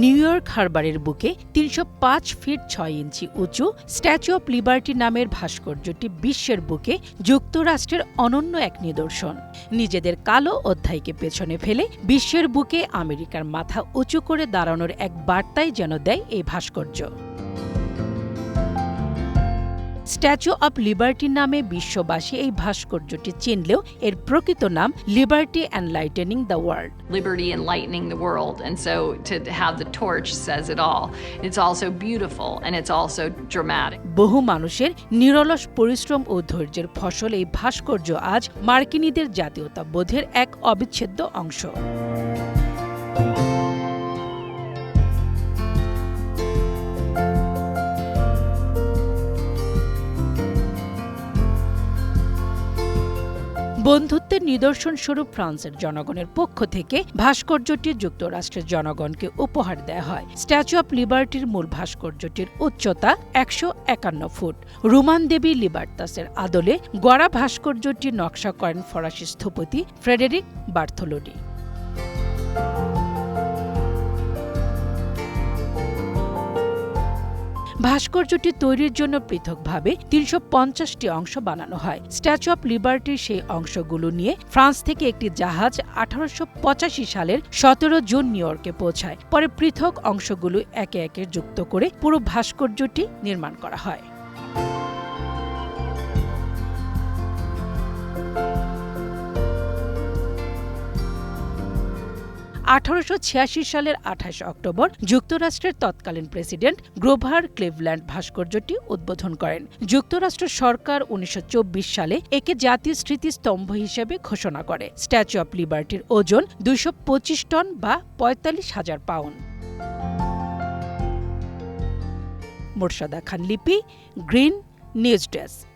New York হারবারের বুকে ৩০৫ fit ৬ ইঞ্চি উঁচু স্ট্যাচু অব লিবার্টি নামের ভাস্কর্যটি বিশ্বের বুকে যুক্তরাষ্ট্রের অনন্য এক নিদর্শন। নিজেদের কালো অধ্যায়কে পেছনে ফেলে বিশ্বের বুকে আমেরিকার মাথা উঁচু করে দাঁড়ানোর এক বার্তাই যেন দেয় এই ভাস্কর্য। স্ট্যাচু অব লিবার্টি নামে বিশ্ববাসী এই ভাস্কর্যটি চিনলেও এর প্রকৃত নাম liberty enlightening the world. Liberty enlightening the world, and so to have the torch says it all. It's also beautiful and it's also dramatic. বহু মানুষের নিরলস পরিশ্রম ও ধৈর্যের ফসল এই ভাস্কর্য আজ মার্কিনীদের জাতীয়তাবোধের এক অবিচ্ছেদ্য অংশ। বন্ধুত্বের নিদর্শনস্বরূপ ফ্রান্সের জনগণের পক্ষ থেকে ভাস্কর্যটি যুক্তরাষ্ট্রের জনগণকে উপহার দেয়া হয়। স্ট্যাচু অব লিবার্টির মূল ভাস্কর্যটির উচ্চতা ১৫১ ফুট। রোমান দেবী লিবার্টাসের আদলে গড়া ভাস্কর্যটির নকশা করেন ফরাসি স্থপতি ফ্রেডেরিক বার্থোলোডি। ভাস্কর্যটি তৈরির জন্য পৃথকভাবে ৩৫০টি অংশ বানানো হয়। স্ট্যাচু অব লিবার্টির সেই অংশগুলো নিয়ে ফ্রান্স থেকে একটি জাহাজ ১৮৮৫ সালের ১৭ জুন নিউ ইয়র্কে পৌঁছায়। পরে পৃথক অংশগুলো একে একে যুক্ত করে পুরো ভাস্কর্যটি নির্মাণ করা হয়। ১৮৮৬ সালের ২৮ অক্টোবর যুক্তরাষ্ট্রের তৎকালীন প্রেসিডেন্ট গ্রোভার ক্লিভল্যান্ড ভাস্কর্যটি উদ্বোধন করেন। যুক্তরাষ্ট্র সরকার ১৯২৪ সালে একে জাতীয় স্মৃতিস্তম্ভ হিসেবে ঘোষণা করে। স্ট্যাচু অব লিবার্টির ওজন ২২৫ টন বা ৪৫,০০০ পাউন্ড। মোরশেদা খান লিপি, গ্রিন নিউজ ডেস্ক।